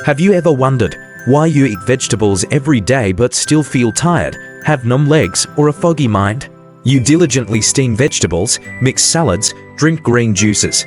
Have you ever wondered why you eat vegetables every day but still feel tired, have numb legs, or a foggy mind? You diligently steam vegetables, mix salads, drink green juices.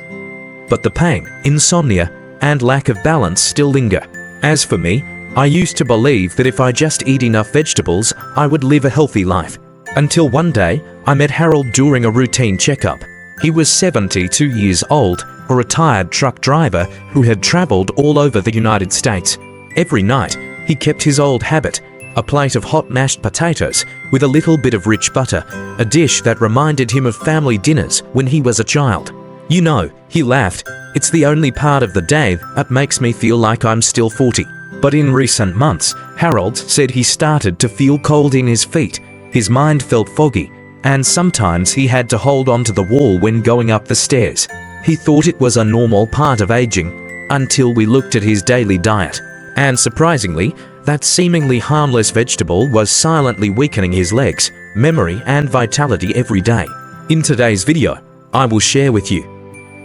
But the pain, insomnia, and lack of balance still linger. As for me, I used to believe that if I just eat enough vegetables, I would live a healthy life. Until one day, I met Harold during a routine checkup. He was 72 years old, a retired truck driver who had traveled all over the United States. Every night, he kept his old habit, a plate of hot mashed potatoes with a little bit of rich butter, a dish that reminded him of family dinners when he was a child. You know, he laughed, "It's the only part of the day that makes me feel like I'm still 40. But in recent months, Harold said he started to feel cold in his feet, his mind felt foggy, and sometimes he had to hold onto the wall when going up the stairs. He thought it was a normal part of aging, until we looked at his daily diet. And surprisingly, that seemingly harmless vegetable was silently weakening his legs, memory, and vitality every day. In today's video, I will share with you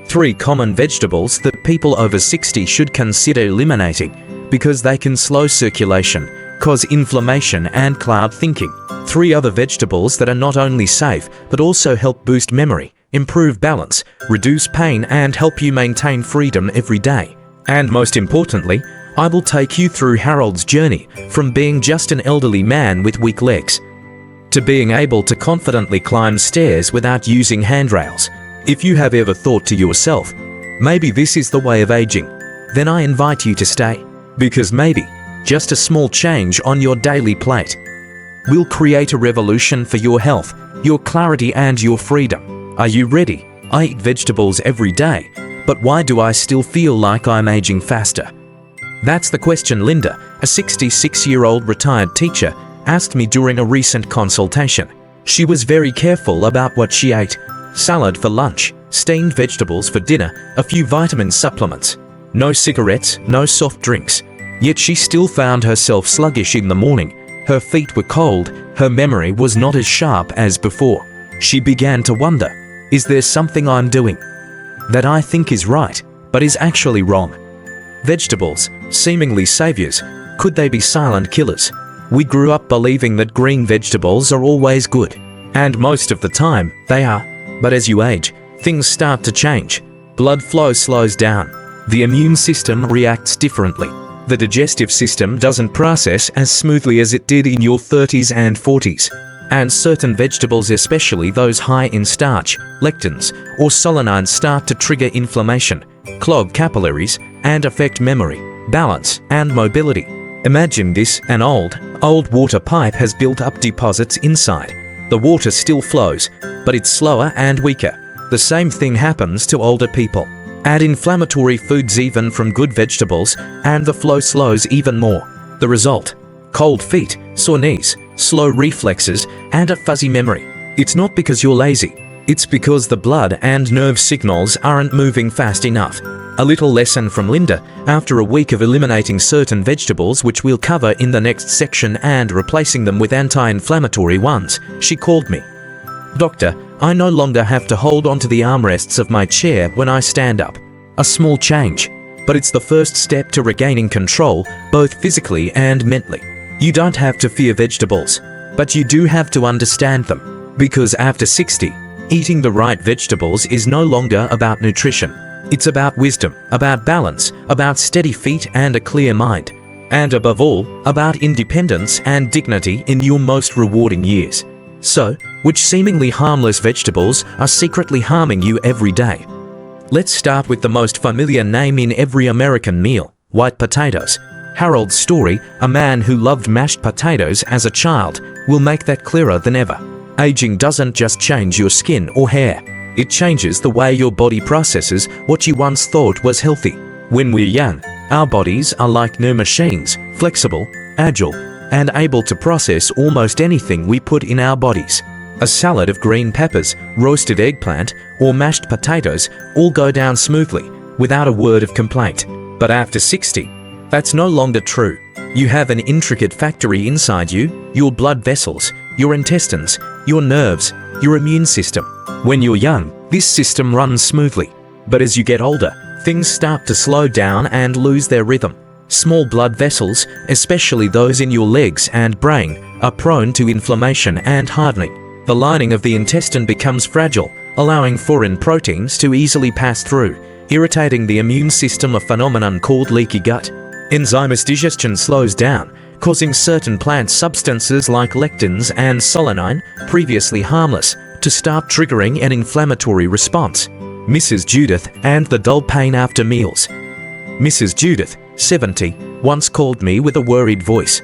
3 common vegetables that people over 60 should consider eliminating because they can slow circulation, cause inflammation, and cloud thinking. 3 other vegetables that are not only safe but also help boost memory, improve balance, reduce pain, and help you maintain freedom every day. And most importantly, I will take you through Harold's journey from being just an elderly man with weak legs to being able to confidently climb stairs without using handrails. If you have ever thought to yourself, maybe this is the way of aging, then I invite you to stay. Because maybe just a small change on your daily plate will create a revolution for your health, your clarity, and your freedom. Are you ready? I eat vegetables every day, but why do I still feel like I'm aging faster? That's the question Linda, a 66-year-old retired teacher, asked me during a recent consultation. She was very careful about what she ate: salad for lunch, steamed vegetables for dinner, a few vitamin supplements. No cigarettes, no soft drinks. Yet she still found herself sluggish in the morning. Her feet were cold, her memory was not as sharp as before. She began to wonder, is there something I'm doing that I think is right, but is actually wrong? Vegetables, seemingly saviors, could they be silent killers? We grew up believing that green vegetables are always good, and most of the time, they are. But as you age, things start to change. Blood flow slows down. The immune system reacts differently. The digestive system doesn't process as smoothly as it did in your 30s and 40s. And certain vegetables, especially those high in starch, lectins, or solanine, start to trigger inflammation, clog capillaries, and affect memory, balance, and mobility. Imagine this: an old water pipe has built up deposits inside. The water still flows, but it's slower and weaker. The same thing happens to older people. Add inflammatory foods even from good vegetables, and the flow slows even more. The result: cold feet, sore knees, slow reflexes, and a fuzzy memory. It's not because you're lazy. It's because the blood and nerve signals aren't moving fast enough. A little lesson from Linda: after a week of eliminating certain vegetables, which we'll cover in the next section, and replacing them with anti-inflammatory ones, she called me. "Doctor, I no longer have to hold onto the armrests of my chair when I stand up." A small change, but it's the first step to regaining control, both physically and mentally. You don't have to fear vegetables, but you do have to understand them. Because after 60, eating the right vegetables is no longer about nutrition. It's about wisdom, about balance, about steady feet and a clear mind. And above all, about independence and dignity in your most rewarding years. So, which seemingly harmless vegetables are secretly harming you every day? Let's start with the most familiar name in every American meal: white potatoes. Harold's story, a man who loved mashed potatoes as a child, will make that clearer than ever. Aging doesn't just change your skin or hair. It changes the way your body processes what you once thought was healthy. When we're young, our bodies are like new machines, flexible, agile, and able to process almost anything we put in our bodies. A salad of green peppers, roasted eggplant, or mashed potatoes all go down smoothly, without a word of complaint. But after 60, that's no longer true. You have an intricate factory inside you: your blood vessels, your intestines, your nerves, your immune system. When you're young, this system runs smoothly. But as you get older, things start to slow down and lose their rhythm. Small blood vessels, especially those in your legs and brain, are prone to inflammation and hardening. The lining of the intestine becomes fragile, allowing foreign proteins to easily pass through, irritating the immune system, a phenomenon called leaky gut. Enzymes digestion slows down, causing certain plant substances like lectins and solanine, previously harmless, to start triggering an inflammatory response. Mrs. Judith and the dull pain after meals. Mrs. Judith, 70, once called me with a worried voice.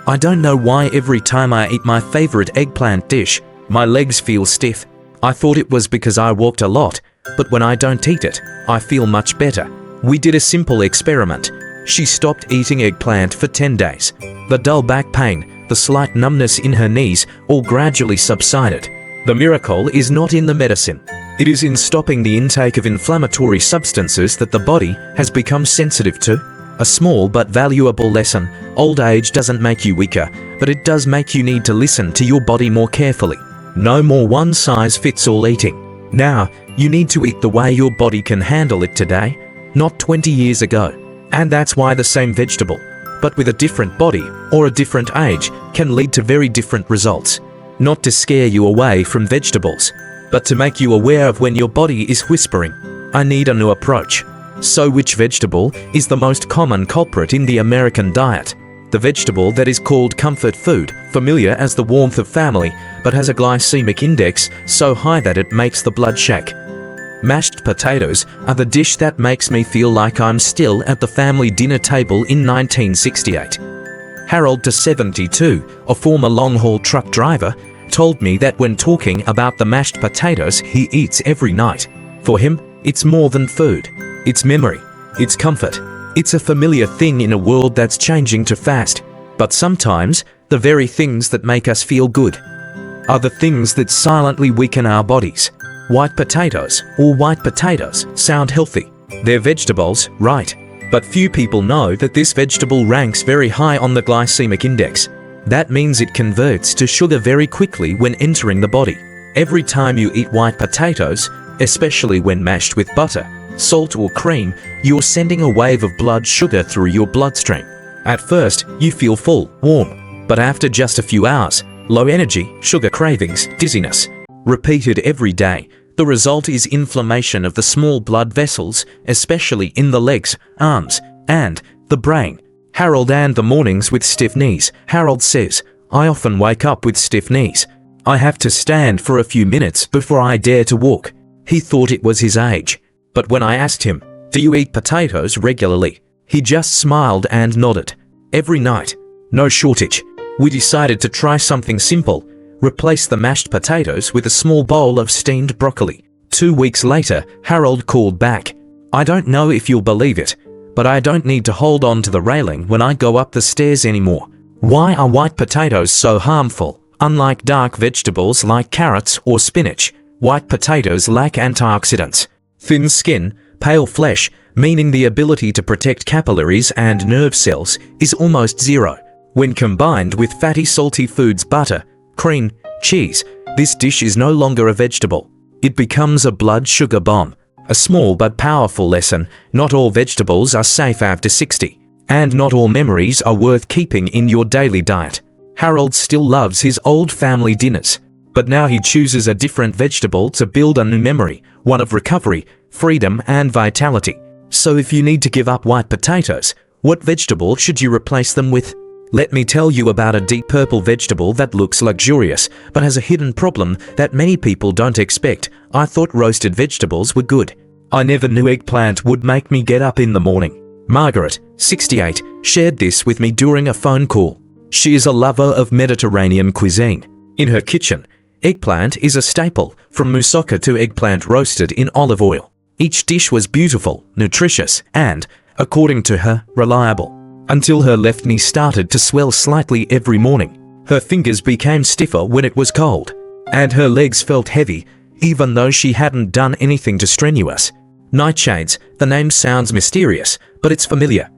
I don't know why every time I eat my favorite eggplant dish, my legs feel stiff. I thought it was because I walked a lot, but when I don't eat it, I feel much better. We did a simple experiment. She stopped eating eggplant for 10 days. The dull back pain, the slight numbness in her knees, all gradually subsided. The miracle is not in the medicine. It is in stopping the intake of inflammatory substances that the body has become sensitive to. A small but valuable lesson: old age doesn't make you weaker, but it does make you need to listen to your body more carefully. No more one-size-fits-all eating. Now, you need to eat the way your body can handle it today, not 20 years ago. And that's why the same vegetable, but with a different body or a different age, can lead to very different results. Not to scare you away from vegetables, but to make you aware of when your body is whispering, I need a new approach. So which vegetable is the most common culprit in the American diet? The vegetable that is called comfort food, familiar as the warmth of family, but has a glycemic index so high that it makes the blood shake. Mashed potatoes are the dish that makes me feel like I'm still at the family dinner table in 1968. Harold, 72, a former long-haul truck driver, told me that when talking about the mashed potatoes he eats every night, for him, it's more than food. It's memory. It's comfort. It's a familiar thing in a world that's changing too fast. But sometimes, the very things that make us feel good are the things that silently weaken our bodies. White potatoes or white potatoes sound healthy. They're vegetables, right? But few people know that this vegetable ranks very high on the glycemic index. That means it converts to sugar very quickly when entering the body. Every time you eat white potatoes, especially when mashed with butter, salt or cream, you're sending a wave of blood sugar through your bloodstream. At first, you feel full, warm, but after just a few hours, low energy, sugar cravings, dizziness. Repeated every day, the result is inflammation of the small blood vessels, especially in the legs, arms, and the brain. Harold and the mornings with stiff knees. Harold says, I often wake up with stiff knees. I have to stand for a few minutes before I dare to walk. He thought it was his age. But when I asked him, do you eat potatoes regularly? He just smiled and nodded. Every night. No shortage. We decided to try something simple. Replace the mashed potatoes with a small bowl of steamed broccoli. 2 weeks later, Harold called back. I don't know if you'll believe it, but I don't need to hold on to the railing when I go up the stairs anymore. Why are white potatoes so harmful? Unlike dark vegetables like carrots or spinach, white potatoes lack antioxidants. Thin skin, pale flesh, meaning the ability to protect capillaries and nerve cells, is almost zero. When combined with fatty salty foods, butter, cream, cheese, this dish is no longer a vegetable. It becomes a blood sugar bomb. A small but powerful lesson: not all vegetables are safe after 60, and not all memories are worth keeping in your daily diet. Harold still loves his old family dinners, but now he chooses a different vegetable to build a new memory, one of recovery, freedom, and vitality. So if you need to give up white potatoes, what vegetable should you replace them with? Let me tell you about a deep purple vegetable that looks luxurious, but has a hidden problem that many people don't expect. I thought roasted vegetables were good. I never knew eggplant would make me get up in the morning. Margaret, 68, shared this with me during a phone call. She is a lover of Mediterranean cuisine. In her kitchen, eggplant is a staple, from moussaka to eggplant roasted in olive oil. Each dish was beautiful, nutritious, and, according to her, reliable. Until her left knee started to swell slightly every morning. Her fingers became stiffer when it was cold, and her legs felt heavy, even though she hadn't done anything too strenuous. Nightshades, the name sounds mysterious, but it's familiar.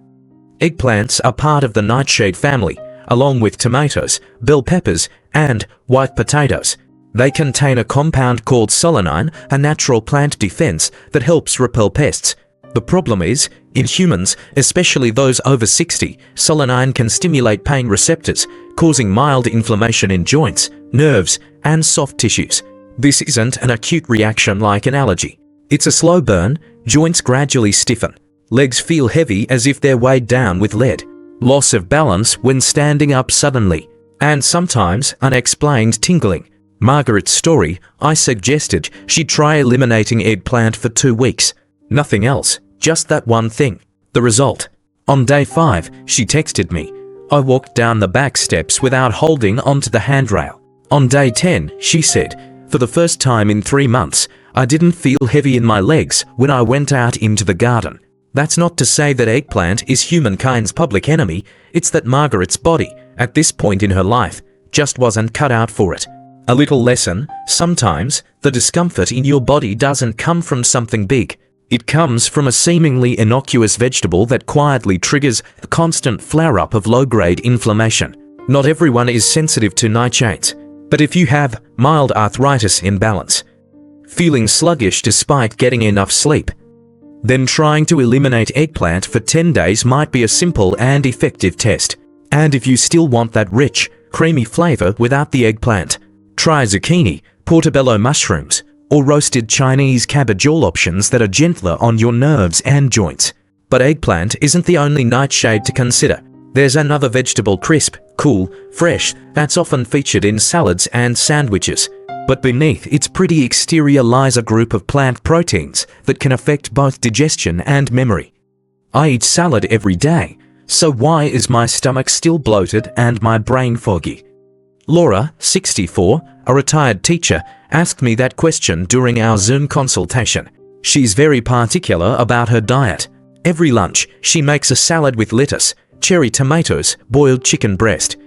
Eggplants are part of the nightshade family, along with tomatoes, bell peppers, and white potatoes. They contain a compound called solanine, a natural plant defense that helps repel pests. The problem is, in humans, especially those over 60, solanine can stimulate pain receptors, causing mild inflammation in joints, nerves, and soft tissues. This isn't an acute reaction like an allergy. It's a slow burn. Joints gradually stiffen. Legs feel heavy as if they're weighed down with lead. Loss of balance when standing up suddenly. And sometimes unexplained tingling. Margaret's story, I suggested she try eliminating eggplant for 2 weeks. Nothing else, just that one thing. The result? On day 5, she texted me. I walked down the back steps without holding onto the handrail. On day 10, she said, for the first time in 3 months, I didn't feel heavy in my legs when I went out into the garden. That's not to say that eggplant is humankind's public enemy, it's that Margaret's body, at this point in her life, just wasn't cut out for it. A little lesson: sometimes, the discomfort in your body doesn't come from something big. It comes from a seemingly innocuous vegetable that quietly triggers a constant flare-up of low-grade inflammation. Not everyone is sensitive to nightshades, but if you have mild arthritis imbalance, feeling sluggish despite getting enough sleep, then trying to eliminate eggplant for 10 days might be a simple and effective test. And if you still want that rich, creamy flavor without the eggplant, try zucchini, portobello mushrooms, or roasted Chinese cabbage, all options that are gentler on your nerves and joints. But eggplant isn't the only nightshade to consider. There's another vegetable, crisp, cool, fresh, that's often featured in salads and sandwiches. But beneath its pretty exterior lies a group of plant proteins that can affect both digestion and memory. I eat salad every day, so why is my stomach still bloated and my brain foggy? Laura, 64, a retired teacher, asked me that question during our Zoom consultation. She's very particular about her diet. Every lunch, she makes a salad with lettuce, cherry tomatoes, boiled chicken breast,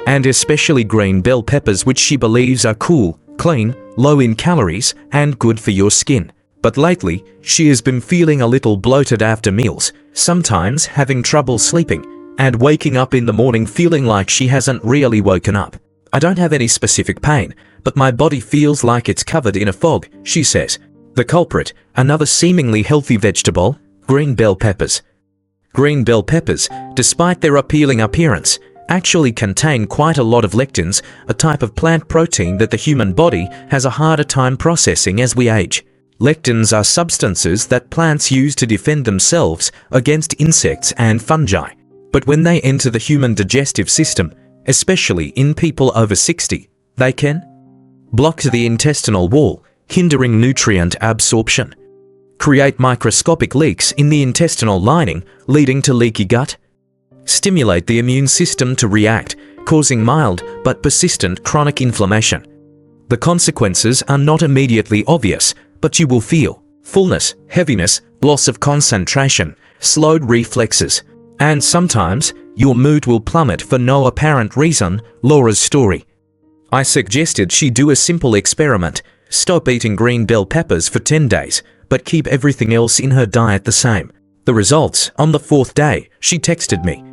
and especially green bell peppers, which she believes are cool, clean, low in calories, and good for your skin. But lately, she has been feeling a little bloated after meals, sometimes having trouble sleeping, and waking up in the morning feeling like she hasn't really woken up. I don't have any specific pain, but my body feels like it's covered in a fog, she says. The culprit, another seemingly healthy vegetable, green bell peppers. Green bell peppers, despite their appealing appearance, actually contain quite a lot of lectins, a type of plant protein that the human body has a harder time processing as we age. Lectins are substances that plants use to defend themselves against insects and fungi. But when they enter the human digestive system, especially in people over 60, they can block the intestinal wall, hindering nutrient absorption, create microscopic leaks in the intestinal lining, leading to leaky gut, stimulate the immune system to react, causing mild but persistent chronic inflammation. The consequences are not immediately obvious, but you will feel fullness, heaviness, loss of concentration, slowed reflexes, and sometimes your mood will plummet for no apparent reason. Laura's story. I suggested she do a simple experiment: stop eating green bell peppers for 10 days, but keep everything else in her diet the same. The results: on the 4th day, she texted me.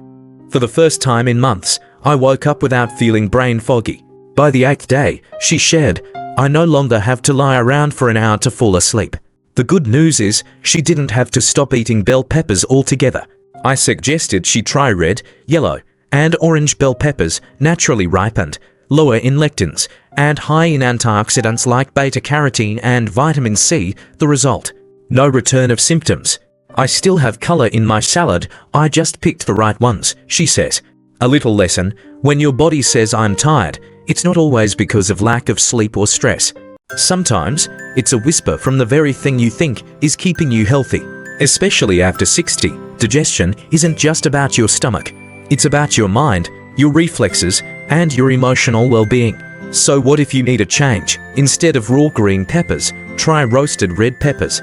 For the first time in months, I woke up without feeling brain foggy. By the 8th day, she shared, I no longer have to lie around for an hour to fall asleep. The good news is, she didn't have to stop eating bell peppers altogether. I suggested she try red, yellow, and orange bell peppers, naturally ripened, lower in lectins, and high in antioxidants like beta-carotene and vitamin C. The result: no return of symptoms. I still have color in my salad, I just picked the right ones, she says. A little lesson: when your body says I'm tired, it's not always because of lack of sleep or stress. Sometimes, it's a whisper from the very thing you think is keeping you healthy. Especially after 60, digestion isn't just about your stomach. It's about your mind, your reflexes, and your emotional well-being. So what if you need a change? Instead of raw green peppers, try roasted red peppers.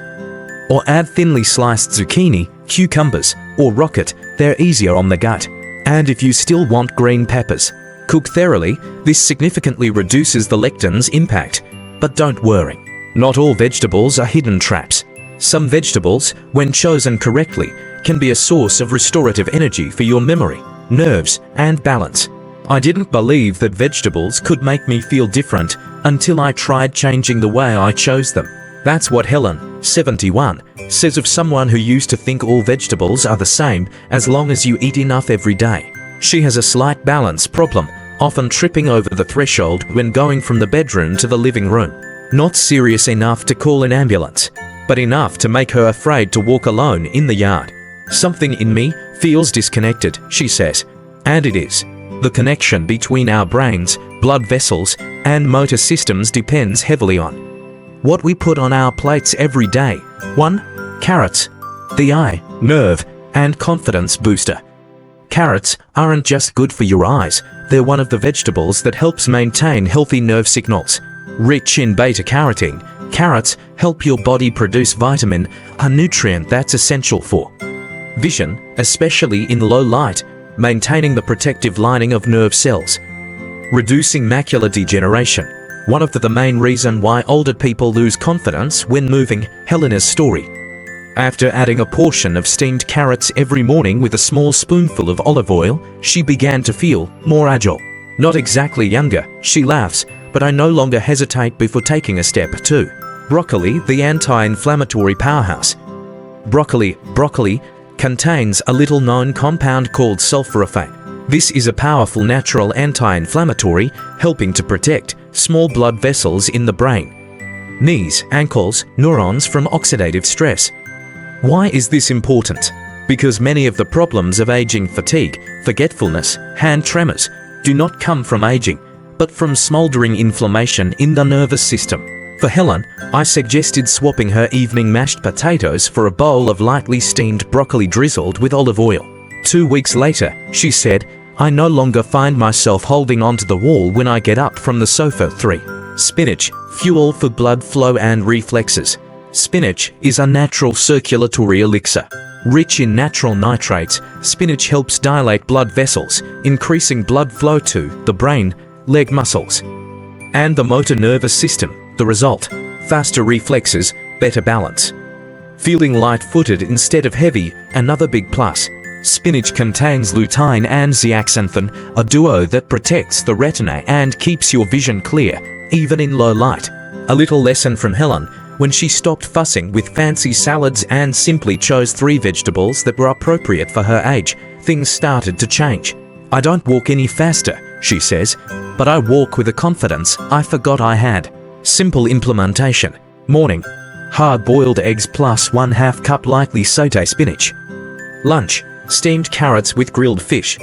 Or add thinly sliced zucchini, cucumbers, or rocket. They're easier on the gut. And if you still want green peppers, cook thoroughly. This significantly reduces the lectins impact. But don't worry, not all vegetables are hidden traps. Some vegetables, when chosen correctly, can be a source of restorative energy for your memory, nerves, and balance. I didn't believe that vegetables could make me feel different until I tried changing the way I chose them. That's what Helen, 71, says of someone who used to think all vegetables are the same as long as you eat enough every day. She has a slight balance problem, often tripping over the threshold when going from the bedroom to the living room. Not serious enough to call an ambulance, but enough to make her afraid to walk alone in the yard. Something in me feels disconnected, she says. And it is. The connection between our brains, blood vessels, and motor systems depends heavily on what we put on our plates every day. 1. Carrots. The eye, nerve, and confidence booster. Carrots aren't just good for your eyes, they're one of the vegetables that helps maintain healthy nerve signals. Rich in beta-carotene, carrots help your body produce vitamin, a nutrient that's essential for vision, especially in low light, maintaining the protective lining of nerve cells. Reducing macular degeneration. One of the main reason why older people lose confidence when moving, Helena's story. After adding a portion of steamed carrots every morning with a small spoonful of olive oil, she began to feel more agile. Not exactly younger, she laughs, but I no longer hesitate before taking a step. 2. Broccoli, the anti-inflammatory powerhouse. Broccoli contains a little-known compound called sulforaphane. This is a powerful natural anti-inflammatory, helping to protect small blood vessels in the brain, knees, ankles, neurons from oxidative stress. Why is this important? Because many of the problems of aging, fatigue, forgetfulness, hand tremors, do not come from aging, but from smoldering inflammation in the nervous system. For Helen, I suggested swapping her evening mashed potatoes for a bowl of lightly steamed broccoli drizzled with olive oil. 2 weeks later, she said, I no longer find myself holding onto the wall when I get up from the sofa. 3. Spinach, fuel for blood flow and reflexes. Spinach is a natural circulatory elixir. Rich in natural nitrates, spinach helps dilate blood vessels, increasing blood flow to the brain, leg muscles, and the motor nervous system. The result? Faster reflexes, better balance. Feeling light-footed instead of heavy, another big plus. Spinach contains lutein and zeaxanthin, a duo that protects the retina and keeps your vision clear, even in low light. A little lesson from Helen: when she stopped fussing with fancy salads and simply chose 3 vegetables that were appropriate for her age, things started to change. I don't walk any faster, she says, but I walk with a confidence I forgot I had. Simple implementation. Morning: hard-boiled eggs plus 1/2 cup lightly sauté spinach. Lunch: steamed carrots with grilled fish.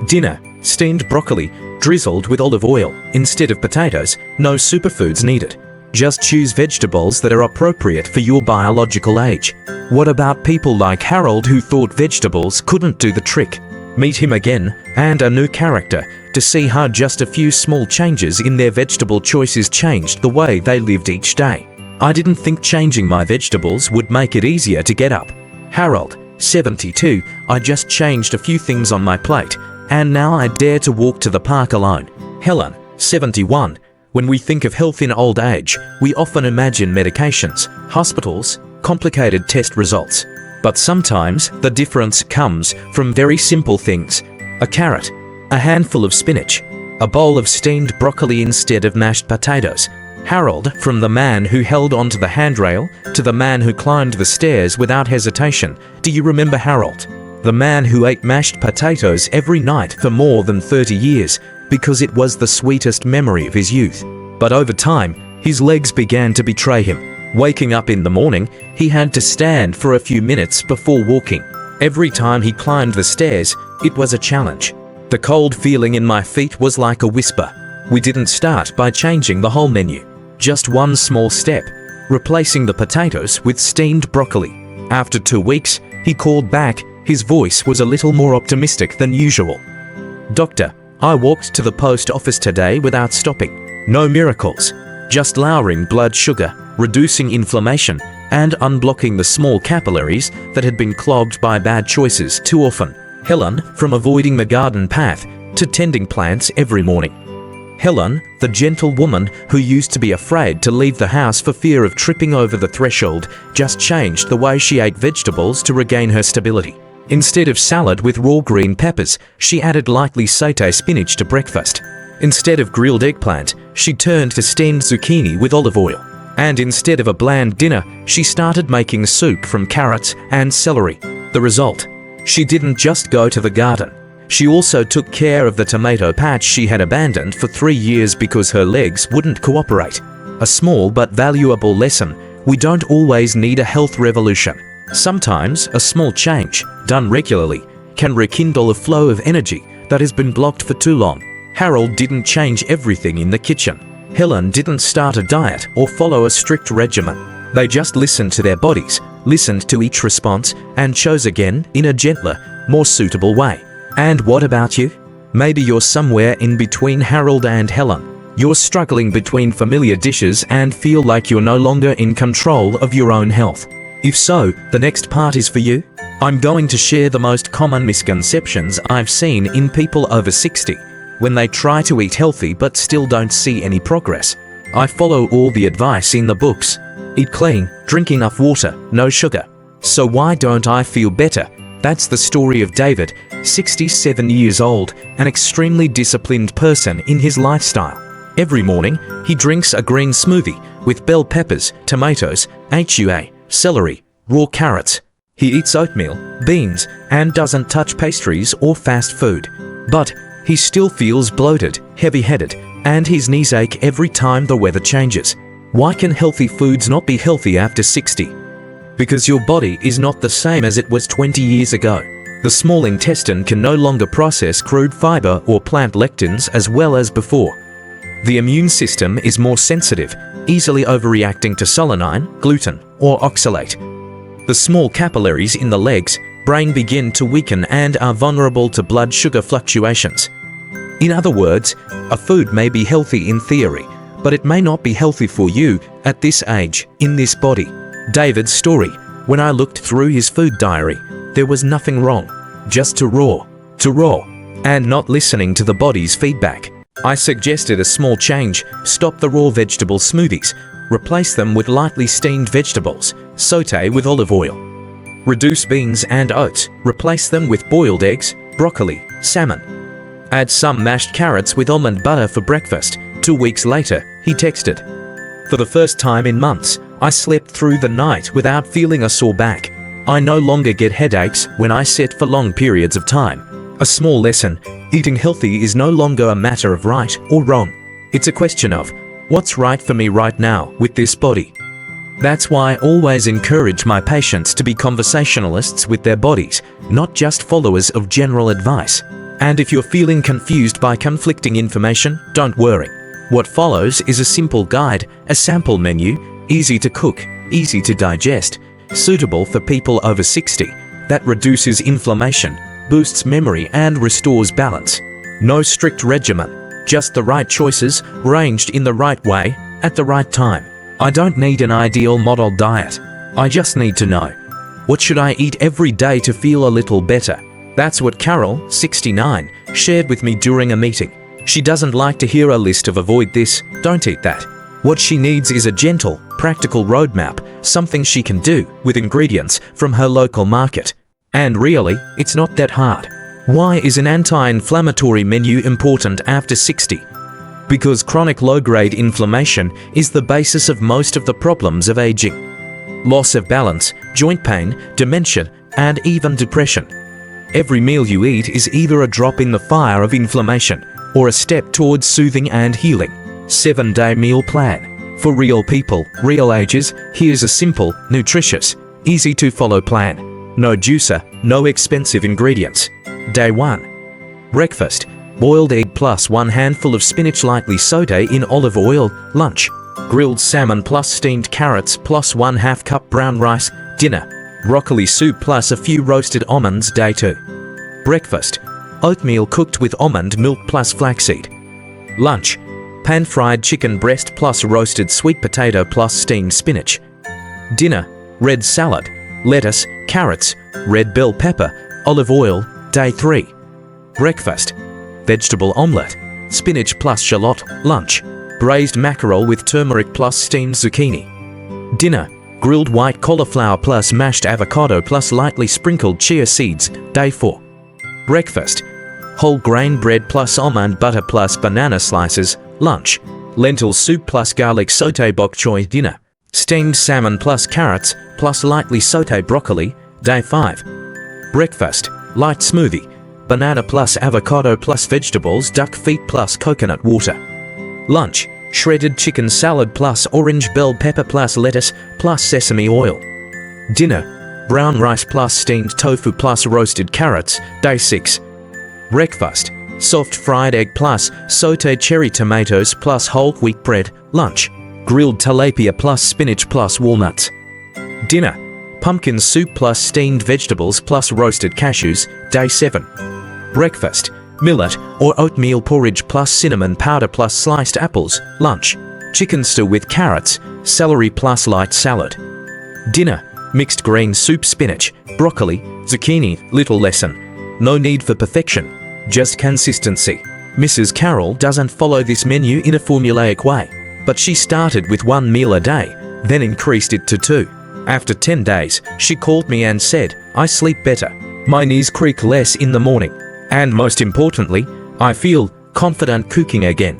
Dinner: steamed broccoli, drizzled with olive oil. Instead of potatoes, no superfoods needed. Just choose vegetables that are appropriate for your biological age. What about people like Harold who thought vegetables couldn't do the trick? Meet him again, and a new character, to see how just a few small changes in their vegetable choices changed the way they lived each day. I didn't think changing my vegetables would make it easier to get up. Harold, 72, I just changed a few things on my plate, and now I dare to walk to the park alone. Helen, 71, when we think of health in old age, we often imagine medications, hospitals, complicated test results. But sometimes the difference comes from very simple things. A carrot, a handful of spinach, a bowl of steamed broccoli instead of mashed potatoes. Harold, from the man who held onto the handrail to the man who climbed the stairs without hesitation. Do you remember Harold? The man who ate mashed potatoes every night for more than 30 years because it was the sweetest memory of his youth. But over time, his legs began to betray him. Waking up in the morning, he had to stand for a few minutes before walking. Every time he climbed the stairs, it was a challenge. The cold feeling in my feet was like a whisper. We didn't start by changing the whole menu. Just one small step, replacing the potatoes with steamed broccoli. After 2 weeks, he called back. His voice was a little more optimistic than usual. Doctor, I walked to the post office today without stopping. No miracles, just lowering blood sugar, reducing inflammation, and unblocking the small capillaries that had been clogged by bad choices too often. Helen, from avoiding the garden path to tending plants every morning. Helen, the gentle woman who used to be afraid to leave the house for fear of tripping over the threshold, just changed the way she ate vegetables to regain her stability. Instead of salad with raw green peppers, she added lightly sauté spinach to breakfast. Instead of grilled eggplant, she turned to steamed zucchini with olive oil. And instead of a bland dinner, she started making soup from carrots and celery. The result? She didn't just go to the garden. She also took care of the tomato patch she had abandoned for 3 years because her legs wouldn't cooperate. A small but valuable lesson: we don't always need a health revolution. Sometimes a small change, done regularly, can rekindle a flow of energy that has been blocked for too long. Harold didn't change everything in the kitchen. Helen didn't start a diet or follow a strict regimen. They just listened to their bodies, listened to each response, and chose again in a gentler, more suitable way. And what about you? Maybe you're somewhere in between Harold and Helen. You're struggling between familiar dishes and feel like you're no longer in control of your own health. If so, the next part is for you. I'm going to share the most common misconceptions I've seen in people over 60 when they try to eat healthy but still don't see any progress. I follow all the advice in the books. Eat clean, drink enough water, no sugar. So why don't I feel better? That's the story of David, 67 years old, an extremely disciplined person in his lifestyle. Every morning, he drinks a green smoothie with bell peppers, tomatoes, HUA, celery, raw carrots. He eats oatmeal, beans, and doesn't touch pastries or fast food. But he still feels bloated, heavy-headed, and his knees ache every time the weather changes. Why can healthy foods not be healthy after 60? Because your body is not the same as it was 20 years ago. The small intestine can no longer process crude fiber or plant lectins as well as before. The immune system is more sensitive, easily overreacting to solanine, gluten, or oxalate. The small capillaries in the legs, brain begin to weaken and are vulnerable to blood sugar fluctuations. In other words, a food may be healthy in theory, but it may not be healthy for you at this age, in this body. David's story: when I looked through his food diary, there was nothing wrong, just too raw, and not listening to the body's feedback. I suggested a small change: stop the raw vegetable smoothies, replace them with lightly steamed vegetables, saute with olive oil. Reduce beans and oats, replace them with boiled eggs, broccoli, salmon. Add some mashed carrots with almond butter for breakfast. 2 weeks later, he texted, "For the first time in months, I slept through the night without feeling a sore back. I no longer get headaches when I sit for long periods of time." A small lesson: eating healthy is no longer a matter of right or wrong. It's a question of, what's right for me right now with this body? That's why I always encourage my patients to be conversationalists with their bodies, not just followers of general advice. And if you're feeling confused by conflicting information, don't worry. What follows is a simple guide, a sample menu, easy to cook, easy to digest, suitable for people over 60, that reduces inflammation, boosts memory and restores balance. No strict regimen, just the right choices, arranged in the right way, at the right time. I don't need an ideal model diet. I just need to know, what should I eat every day to feel a little better? That's what Carol, 69, shared with me during a meeting. She doesn't like to hear a list of avoid this, don't eat that. What she needs is a gentle, practical roadmap, something she can do with ingredients from her local market. And really, it's not that hard. Why is an anti-inflammatory menu important after 60? Because chronic low-grade inflammation is the basis of most of the problems of aging. Loss of balance, joint pain, dementia, and even depression. Every meal you eat is either a drop in the fire of inflammation or a step towards soothing and healing. 7-day meal plan. For real people, real ages, here's a simple, nutritious, easy to follow plan. No juicer, no expensive ingredients. Day 1. Breakfast: boiled egg plus 1 handful of spinach lightly sauté in olive oil. Lunch: grilled salmon plus steamed carrots plus 1/2 cup brown rice. Dinner: broccoli soup plus a few roasted almonds. Day 2. Breakfast: oatmeal cooked with almond milk plus flaxseed. Lunch: pan-fried chicken breast plus roasted sweet potato plus steamed spinach. Dinner: red salad, lettuce, carrots, red bell pepper, olive oil. Day 3. Breakfast: vegetable omelette, spinach plus shallot. Lunch: braised mackerel with turmeric plus steamed zucchini. Dinner: grilled white cauliflower plus mashed avocado plus lightly sprinkled chia seeds. Day 4. Breakfast: whole grain bread plus almond butter plus banana slices. Lunch: lentil soup plus garlic sauté bok choy. Dinner: Steamed salmon plus carrots plus lightly sauté broccoli, day 5. Breakfast, light smoothie, banana plus avocado plus vegetables, duck feet plus coconut water. Lunch, shredded chicken salad plus orange bell pepper plus lettuce plus sesame oil. Dinner, brown rice plus steamed tofu plus roasted carrots, day 6. Breakfast, soft fried egg plus sautéed cherry tomatoes plus whole wheat bread. Lunch, grilled tilapia plus spinach plus walnuts. Dinner, pumpkin soup plus steamed vegetables plus roasted cashews, day 7. Breakfast, millet or oatmeal porridge plus cinnamon powder plus sliced apples. Lunch, chicken stew with carrots, celery plus light salad. Dinner, mixed green soup, spinach, broccoli, zucchini. Little lesson: no need for perfection, just consistency. Mrs. Carroll doesn't follow this menu in a formulaic way, but she started with 1 meal a day, then increased it to 2. After 10 days, she called me and said, "I sleep better. My knees creak less in the morning. And most importantly, I feel confident cooking again."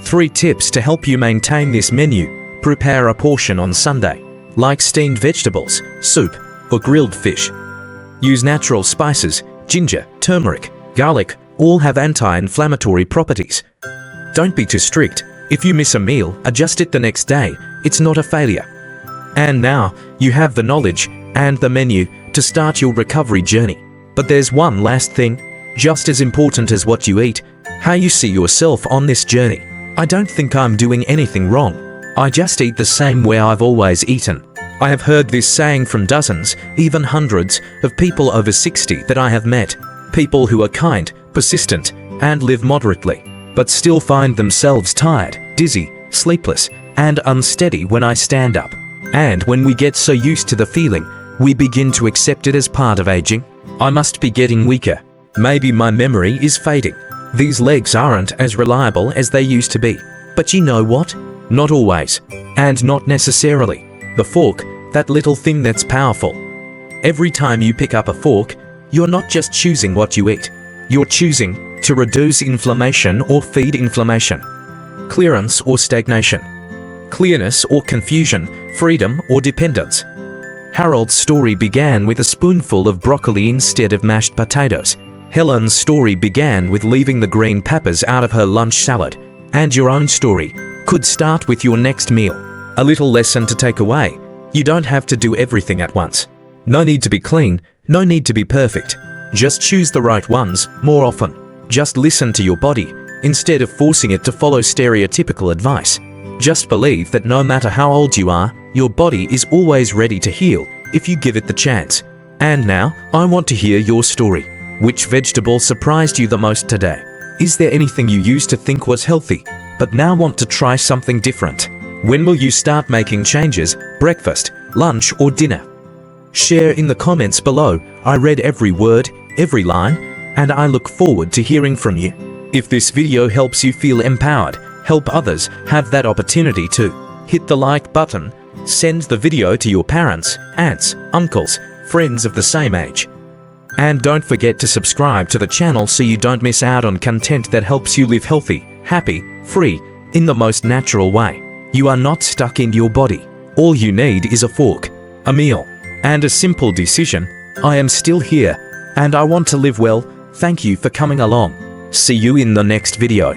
3 tips to help you maintain this menu. Prepare a portion on Sunday, like steamed vegetables, soup, or grilled fish. Use natural spices, ginger, turmeric, garlic, all have anti-inflammatory properties. Don't be too strict. If you miss a meal, adjust it the next day. It's not a failure. And now, you have the knowledge and the menu to start your recovery journey. But there's one last thing, just as important as what you eat, how you see yourself on this journey. I don't think I'm doing anything wrong. I just eat the same way I've always eaten. I have heard this saying from dozens, even hundreds, of people over 60 that I have met. People who are kind, persistent, and live moderately, but still find themselves tired, dizzy, sleepless, and unsteady when I stand up. And when we get so used to the feeling, we begin to accept it as part of aging. I must be getting weaker. Maybe my memory is fading. These legs aren't as reliable as they used to be. But you know what? Not always. And not necessarily. The fork, that little thing that's powerful. Every time you pick up a fork, you're not just choosing what you eat. You're choosing to reduce inflammation or feed inflammation. Clearance or stagnation. Clearness or confusion, freedom or dependence. Harold's story began with a spoonful of broccoli instead of mashed potatoes. Helen's story began with leaving the green peppers out of her lunch salad. And your own story could start with your next meal. A little lesson to take away: you don't have to do everything at once. No need to be clean, no need to be perfect. Just choose the right ones more often. Just listen to your body instead of forcing it to follow stereotypical advice. Just believe that no matter how old you are, your body is always ready to heal if you give it the chance. And now, I want to hear your story. Which vegetable surprised you the most today? Is there anything you used to think was healthy, but now want to try something different? When will you start making changes? Breakfast, lunch, or dinner? Share in the comments below. I read every word, every line, and I look forward to hearing from you. If this video helps you feel empowered, help others have that opportunity too, hit the like button, send the video to your parents, aunts, uncles, friends of the same age. And don't forget to subscribe to the channel so you don't miss out on content that helps you live healthy, happy, free, in the most natural way. You are not stuck in your body. All you need is a fork, a meal, and a simple decision. I am still here, and I want to live well. Thank you for coming along. See you in the next video.